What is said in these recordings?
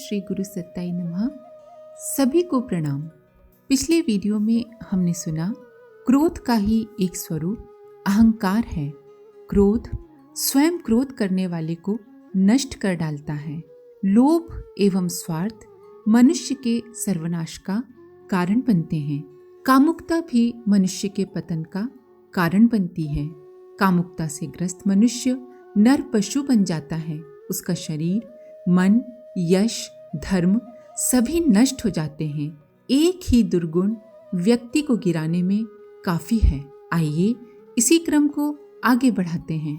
श्री गुरु सत्ताई नमः। सभी को प्रणाम। पिछले वीडियो में हमने सुना क्रोध का ही एक स्वरूप अहंकार है। क्रोध स्वयं क्रोध करने वाले को नष्ट कर डालता है। लोभ एवं स्वार्थ मनुष्य के सर्वनाश का कारण बनते हैं। कामुकता भी मनुष्य के पतन का कारण बनती है। कामुकता से ग्रस्त मनुष्य नर पशु बन जाता है। उसका शरीर, मन, यश, धर्म सभी नष्ट हो जाते हैं। एक ही दुर्गुण व्यक्ति को गिराने में काफी है। आइए इसी क्रम को आगे बढ़ाते हैं।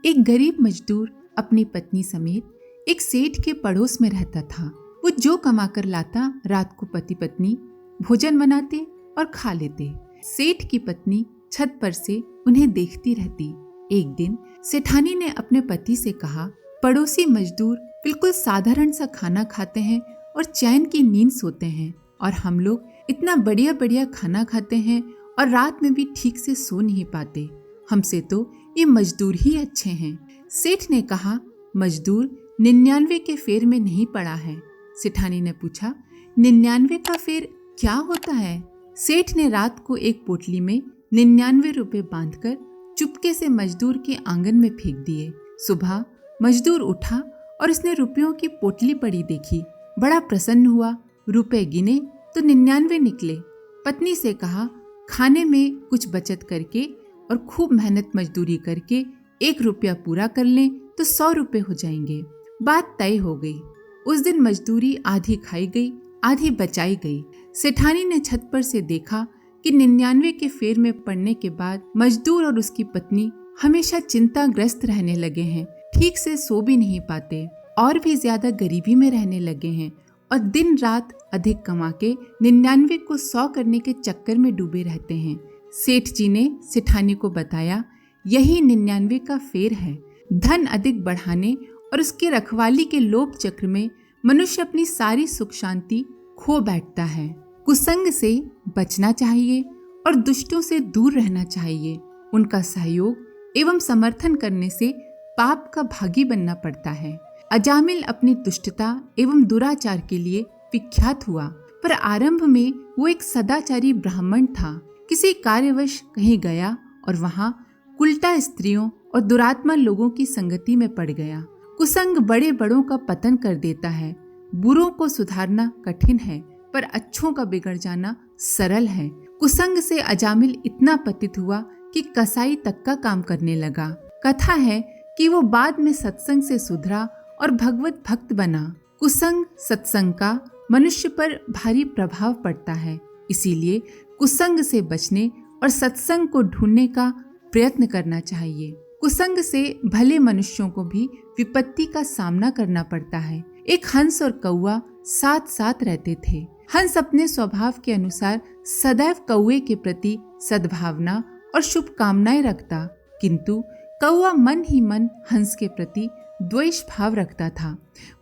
एक गरीब मजदूर अपनी पत्नी समेत एक सेठ के पड़ोस में रहता था। वो जो कमाकर लाता रात को पति पत्नी भोजन बनाते और खा लेते। सेठ की पत्नी छत पर से उन्हें देखती रहती। एक दिन सेठानी ने अपने पति से कहा, पड़ोसी मजदूर बिल्कुल साधारण सा खाना खाते हैं और चैन की नींद सोते हैं, और हम लोग इतना बढ़िया बढ़िया खाना खाते हैं और रात में भी ठीक से सो नहीं पाते। हमसे तो ये मजदूर ही अच्छे हैं। सेठ ने कहा, मजदूर 99 के फेर में नहीं पड़ा है। सेठानी ने पूछा, 99 का फेर क्या होता है? सेठ ने रात को एक पोटली में 99 रुपए बांधकर चुपके से मजदूर के आंगन में फेंक दिए। सुबह मजदूर उठा और उसने रुपयों की पोटली पड़ी देखी। बड़ा प्रसन्न हुआ। रुपए गिने तो 99 निकले। पत्नी से कहा, खाने में कुछ बचत करके और खूब मेहनत मजदूरी करके 1 रुपया पूरा कर लें तो 100 रुपए हो जाएंगे। बात तय हो गई। उस दिन मजदूरी आधी खाई गई, आधी बचाई गई। सेठानी ने छत पर से देखा कि 99 के फेर में पड़ने के बाद मजदूर और उसकी पत्नी हमेशा चिंताग्रस्त रहने लगे हैं। ठीक से सो भी नहीं पाते और भी ज्यादा गरीबी में रहने लगे हैं और दिन रात अधिक कमा के 99 को 100 करने के चक्कर में डूबे रहते हैं। सेठ जी ने सेठानी को बताया, यही 99 का फेर है। धन अधिक बढ़ाने और उसके रखवाली के लोभ चक्र में मनुष्य अपनी सारी सुख शांति खो बैठता है। कुसंग से बचना चाहिए और दुष्टों से दूर रहना चाहिए। उनका सहयोग एवं समर्थन करने से पाप का भागी बनना पड़ता है। अजामिल अपनी दुष्टता एवं दुराचार के लिए विख्यात हुआ, पर आरंभ में वो एक सदाचारी ब्राह्मण था। किसी कार्यवश कहीं गया और वहाँ कुलटा स्त्रियों और दुरात्मा लोगों की संगति में पड़ गया। कुसंग बड़े बड़ों का पतन कर देता है। बुरों को सुधारना कठिन है, पर अच्छों का बिगड़ जाना सरल है। कुसंग से अजामिल इतना पतित हुआ कि कसाई तक का काम करने लगा। कथा है कि वो बाद में सत्संग से सुधरा और भगवत भक्त बना। कुसंग सत्संग का मनुष्य पर भारी प्रभाव पड़ता है। इसीलिए कुसंग से बचने और सत्संग को ढूंढने का प्रयत्न करना चाहिए। कुसंग से भले मनुष्यों को भी विपत्ति का सामना करना पड़ता है। एक हंस और कौवा साथ साथ रहते थे। हंस अपने स्वभाव के अनुसार सदैव कौवे के प्रति सद्भावना और शुभकामनाएं रखता, किंतु कौवा मन ही मन हंस के प्रति द्वेष भाव रखता था।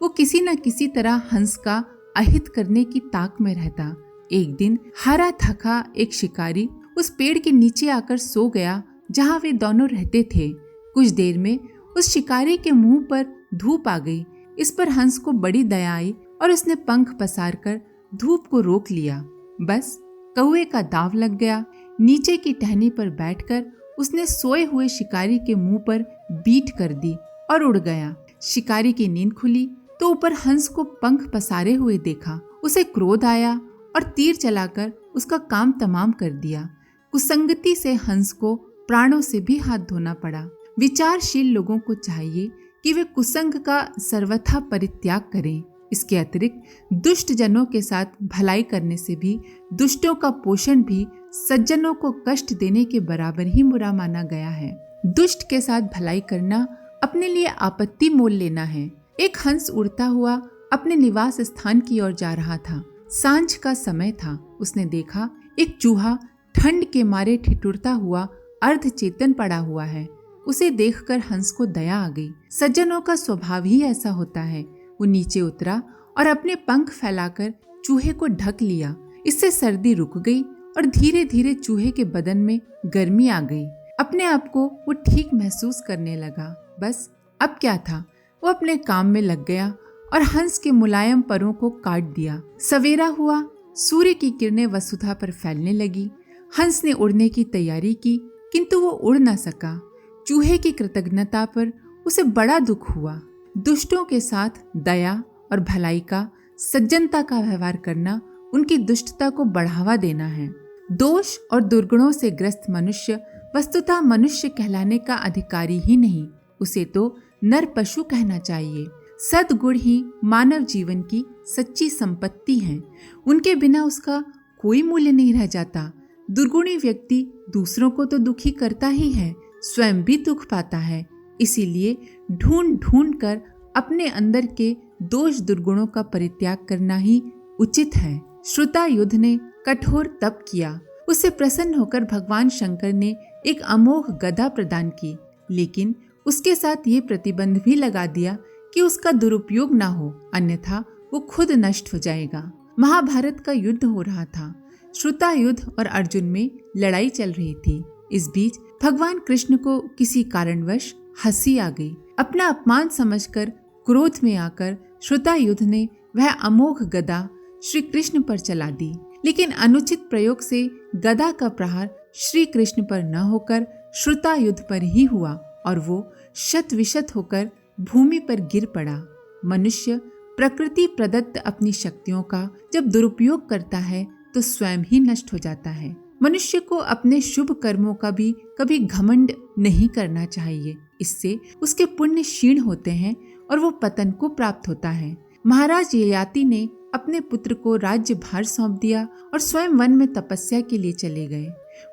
वो किसी न किसी तरह हंस का अहित करने की ताक में रहता। एक दिन हारा थका एक शिकारी उस पेड़ के नीचे आकर सो गया जहाँ वे दोनों रहते थे। कुछ देर में उस शिकारी के मुंह पर धूप आ गई। इस पर हंस को बड़ी दया आई और उसने पंख पसार कर धूप को रोक लिया। बस कौवे का दाव लग गया। नीचे की टहनी पर बैठकर उसने सोए हुए शिकारी के मुंह पर बीट कर दी और उड़ गया। शिकारी की नींद खुली तो ऊपर हंस को पंख पसारे हुए देखा। उसे क्रोध आया और तीर चलाकर उसका काम तमाम कर दिया। कुसंगति से हंस को प्राणों से भी हाथ धोना पड़ा। विचारशील लोगों को चाहिए कि वे कुसंग का सर्वथा परित्याग करें। इसके अतिरिक्त दुष्ट जनों के साथ भलाई करने से भी दुष्टों का पोषण भी सज्जनों को कष्ट देने के बराबर ही बुरा माना गया है। दुष्ट के साथ भलाई करना अपने लिए आपत्ति मोल लेना है। एक हंस उड़ता हुआ अपने निवास स्थान की ओर जा रहा था। सांझ का समय था। उसने देखा एक चूहा ठंड के मारे ठिठुरता हुआ अर्धचेतन पड़ा हुआ है। उसे देखकर हंस को दया आ गई। सज्जनों का स्वभाव ही ऐसा होता है। वो नीचे उतरा और अपने पंख फैलाकर चूहे को ढक लिया। इससे सर्दी रुक गई और धीरे धीरे चूहे के बदन में गर्मी आ गई। अपने आप को वो ठीक महसूस करने लगा। बस अब क्या था, वो अपने काम में लग गया और हंस के मुलायम परों को काट दिया। सवेरा हुआ, सूर्य की किरणें वसुधा पर फैलने लगी। हंस ने उड़ने की तैयारी की, किंतु वो उड़ न सका। चूहे की कृतज्ञता पर उसे बड़ा दुख हुआ। दुष्टों के साथ दया और भलाई का, सज्जनता का व्यवहार करना उनकी दुष्टता को बढ़ावा देना है। दोष और दुर्गुणों से ग्रस्त मनुष्य वस्तुतः मनुष्य कहलाने का अधिकारी ही नहीं, उसे तो नर पशु कहना चाहिए। सद्गुण ही मानव जीवन की सच्ची संपत्ति हैं। उनके बिना उसका कोई मूल्य नहीं रह जाता। दुर्गुणी व्यक्ति दूसरों को तो दुखी करता ही है, स्वयं भी दुख पाता है। इसीलिए ढूंढ ढूंढ कर अपने अंदर के दोष दुर्गुणों का परित्याग करना ही उचित है। श्रुतायुध ने कठोर तप किया। उससे प्रसन्न होकर भगवान शंकर ने एक अमोघ गदा प्रदान की, लेकिन उसके साथ ये प्रतिबंध भी लगा दिया कि उसका दुरुपयोग ना हो, अन्यथा वो खुद नष्ट हो जाएगा। महाभारत का युद्ध हो रहा था। श्रुतायुध और अर्जुन में लड़ाई चल रही थी। इस बीच भगवान कृष्ण को किसी कारणवश हंसी आ गई। अपना अपमान समझकर क्रोध में आकर श्रुतायुध ने वह अमोघ गदा श्री कृष्ण पर चला दी, लेकिन अनुचित प्रयोग से गदा का प्रहार श्री कृष्ण पर न होकर श्रुतायुध पर ही हुआ और वो शत विशत होकर भूमि पर गिर पड़ा। मनुष्य प्रकृति प्रदत्त अपनी शक्तियों का जब दुरुपयोग करता है तो स्वयं ही नष्ट हो जाता है। मनुष्य को अपने शुभ कर्मों का भी कभी घमंड नहीं करना चाहिए। इससे उसके पुण्य क्षीण होते हैं और वो पतन को प्राप्त होता है। महाराज ययाति ने अपने पुत्र को राज्य भार सौंप दिया और स्वयं वन में तपस्या के लिए चले गए।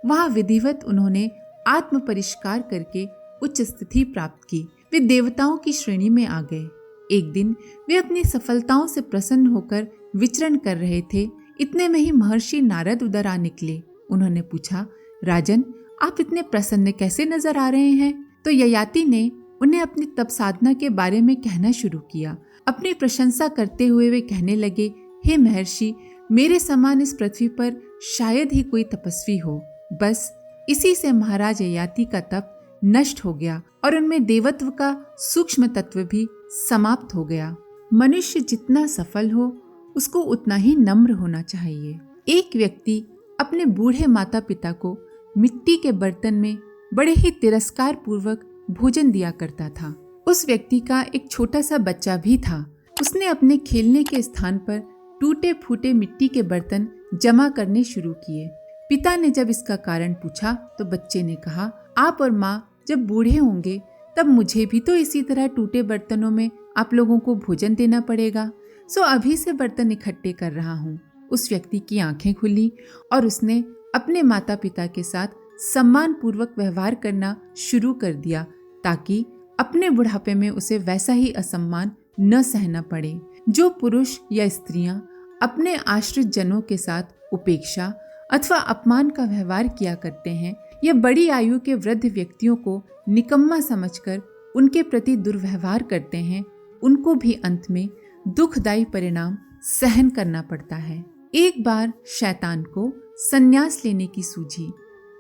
वहां विधिवत उन्होंने आत्म परिष्कार करके उच्च स्थिति प्राप्त की। वे देवताओं की श्रेणी में आ गए। एक दिन वे अपनी सफलताओं से प्रसन्न होकर विचरण कर रहे थे। इतने में ही महर्षि नारद उधर आ निकले। उन्होंने पूछा, राजन, आप इतने प्रसन्न कैसे नजर आ रहे हैं? तो ययाति ने उन्हें अपनी तप साधना के बारे में कहना शुरू किया। अपनी प्रशंसा करते हुए वे कहने लगे, हे महर्षि, मेरे समान इस पृथ्वी पर शायद ही कोई तपस्वी हो। बस इसी से महाराज ययाति का तप नष्ट हो गया और उनमें देवत्व का सूक्ष्म तत्व भी समाप्त हो गया। मनुष्य जितना सफल हो उसको उतना ही नम्र होना चाहिए। एक व्यक्ति अपने बूढ़े माता पिता को मिट्टी के बर्तन में बड़े ही तिरस्कार पूर्वक भोजन दिया करता था। उस व्यक्ति का एक छोटा सा बच्चा भी था। उसने अपने खेलने के स्थान पर टूटे फूटे मिट्टी के बर्तन जमा करने शुरू किए। पिता ने जब इसका कारण पूछा तो बच्चे ने कहा, आप और माँ जब बूढ़े होंगे तब मुझे भी तो इसी तरह टूटे बर्तनों में आप लोगों को भोजन देना पड़ेगा, सो अभी से बर्तन इकट्ठे कर रहा हूँ। उस व्यक्ति की आंखें खुली और उसने अपने माता पिता के साथ सम्मान पूर्वक व्यवहार करना शुरू कर दिया, ताकि अपने बुढ़ापे में उसे वैसा ही असम्मान न सहना पड़े। जो पुरुष या स्त्रियां अपने आश्रित जनों के साथ उपेक्षा अथवा अपमान का व्यवहार किया करते हैं या बड़ी आयु के वृद्ध व्यक्तियों को निकम्मा समझकर उनके प्रति दुर्व्यवहार करते हैं, उनको भी अंत में दुखदायी परिणाम सहन करना पड़ता है। एक बार शैतान को संन्यास लेने की सूझी।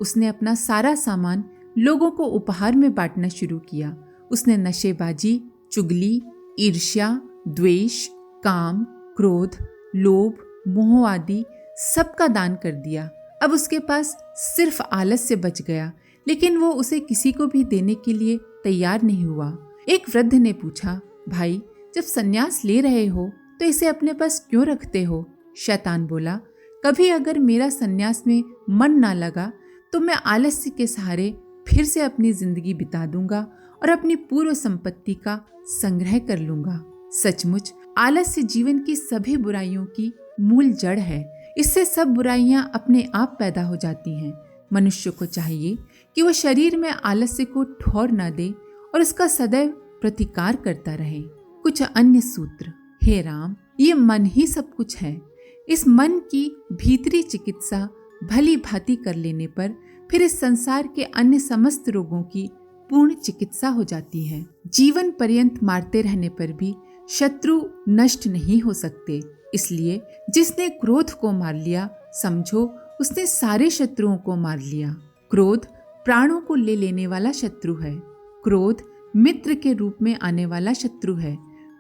उसने अपना सारा सामान लोगों को उपहार में बांटना शुरू किया। उसने नशेबाजी, चुगली, ईर्ष्या, द्वेष, काम, क्रोध, लोभ, मोह आदि सबका दान कर दिया। अब उसके पास सिर्फ आलस्य बच गया, लेकिन वो उसे किसी को भी देने के लिए तैयार नहीं हुआ। एक वृद्ध ने पूछा, भाई, जब संन्यास ले रहे हो तो इसे अपने पास क्यों रखते हो? शैतान बोला, कभी अगर मेरा संन्यास में मन ना लगा तो मैं आलस्य के सहारे फिर से अपनी जिंदगी बिता दूंगा और अपनी पूर्व संपत्ति का संग्रह कर लूंगा। सचमुच आलस्य जीवन की सभी बुराइयों की मूल जड़ है। इससे सब बुराइयां अपने आप पैदा हो जाती हैं। मनुष्य को चाहिए कि वह शरीर में आलस्य को ठौर न दे और उसका सदैव प्रतिकार करता रहे। कुछ अन्य सूत्र। हे राम, ये मन ही सब कुछ है। इस मन की भीतरी चिकित्सा भली भांति कर लेने पर फिर इस संसार के अन्य समस्त रोगों की पूर्ण चिकित्सा हो जाती है। जीवन पर्यंत मारते रहने पर भी शत्रु नष्ट नहीं हो सकते। इसलिए जिसने क्रोध को मार लिया, समझो उसने सारे शत्रुओं को मार लिया। क्रोध प्राणों को ले लेने वाला शत्रु है। क्रोध मित्र के रूप में आने वाला शत्रु है।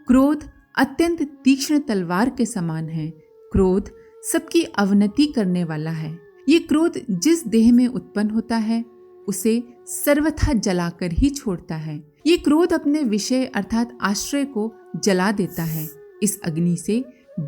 क्रोध अत्यंत तीक्ष्ण तलवार के समान है। क्रोध सबकी अवनति करने वाला है। ये क्रोध जिस देह में उत्पन्न होता है उसे सर्वथा जलाकर ही छोड़ता है। ये क्रोध अपने विषय अर्थात आश्रय को जला देता है। इस अग्नि से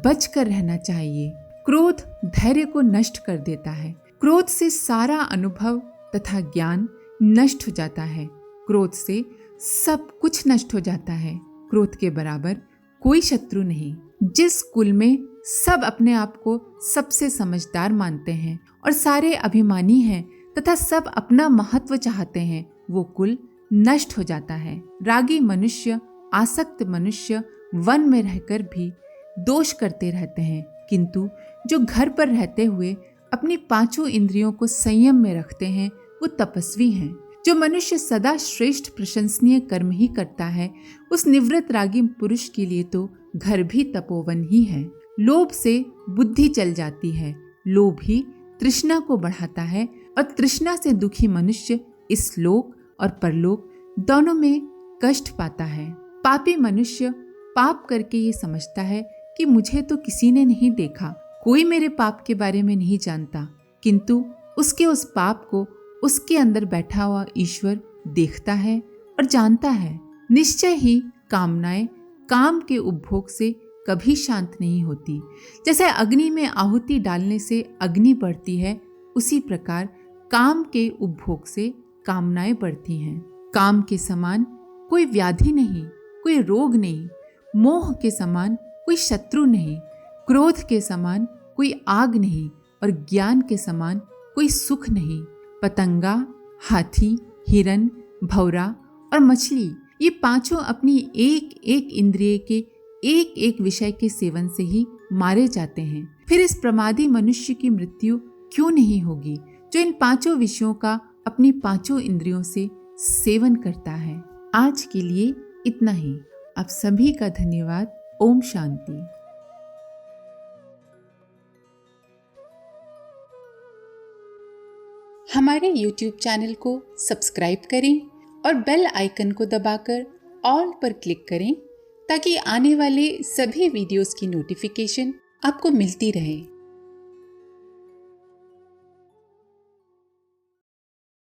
बचकर रहना चाहिए। क्रोध धैर्य को नष्ट कर देता है। क्रोध से सारा अनुभव तथा ज्ञान नष्ट हो जाता है। क्रोध से सब कुछ नष्ट हो जाता है। क्रोध के बराबर कोई शत्रु नहीं। जिस कुल में सब अपने आप को सबसे समझदार मानते हैं और सारे अभिमानी हैं तथा सब अपना महत्व चाहते हैं, वो कुल नष्ट हो जाता है। रागी मनुष्य, आसक्त मनुष्य वन में रहकर भी दोष करते रहते हैं, किंतु जो घर पर रहते हुए अपनी पांचों इंद्रियों को संयम में रखते हैं वो तपस्वी हैं। जो मनुष्य सदा श्रेष्ठ प्रशंसनीय कर्म ही करता है, उस निवृत्त रागी पुरुष के लिए तो घर भी तपोवन ही है। लोभ से बुद्धि चल जाती है। लोभ ही तृष्णा को बढ़ाता है और तृष्णा से दुखी मनुष्य इस लोक और परलोक दोनों में कष्ट पाता है। पापी मनुष्य पाप करके ये समझता है कि मुझे तो किसी ने नहीं देखा, कोई मेरे पाप के बारे में नहीं जानता, किंतु उसके उस पाप को उसके अंदर बैठा हुआ ईश्वर देखता है और जानता है। निश्चय ही कामनाएं काम के उपभोग से कभी शांत नहीं होती। जैसे अग्नि में आहुति डालने से अग्नि बढ़ती है, उसी प्रकार काम के उपभोग से कामनाएं बढ़ती हैं। काम के समान कोई व्याधि नहीं, कोई रोग नहीं। मोह के समान कोई शत्रु नहीं। क्रोध के समान कोई आग नहीं और ज्ञान के समान कोई सुख नहीं। पतंगा, हाथी, हिरन, भौरा और मछली, ये पांचों अपनी एक एक इंद्रिय के एक एक विषय के सेवन से ही मारे जाते हैं। फिर इस प्रमादी मनुष्य की मृत्यु क्यों नहीं होगी जो इन पांचों विषयों का अपनी पांचों इंद्रियों से सेवन करता है। आज के लिए इतना ही। आप सभी का धन्यवाद। ओम शांति। हमारे YouTube चैनल को सब्सक्राइब करें और बेल आइकन को दबाकर ऑल पर क्लिक करें ताकि आने वाले सभी वीडियोस की नोटिफिकेशन आपको मिलती रहे।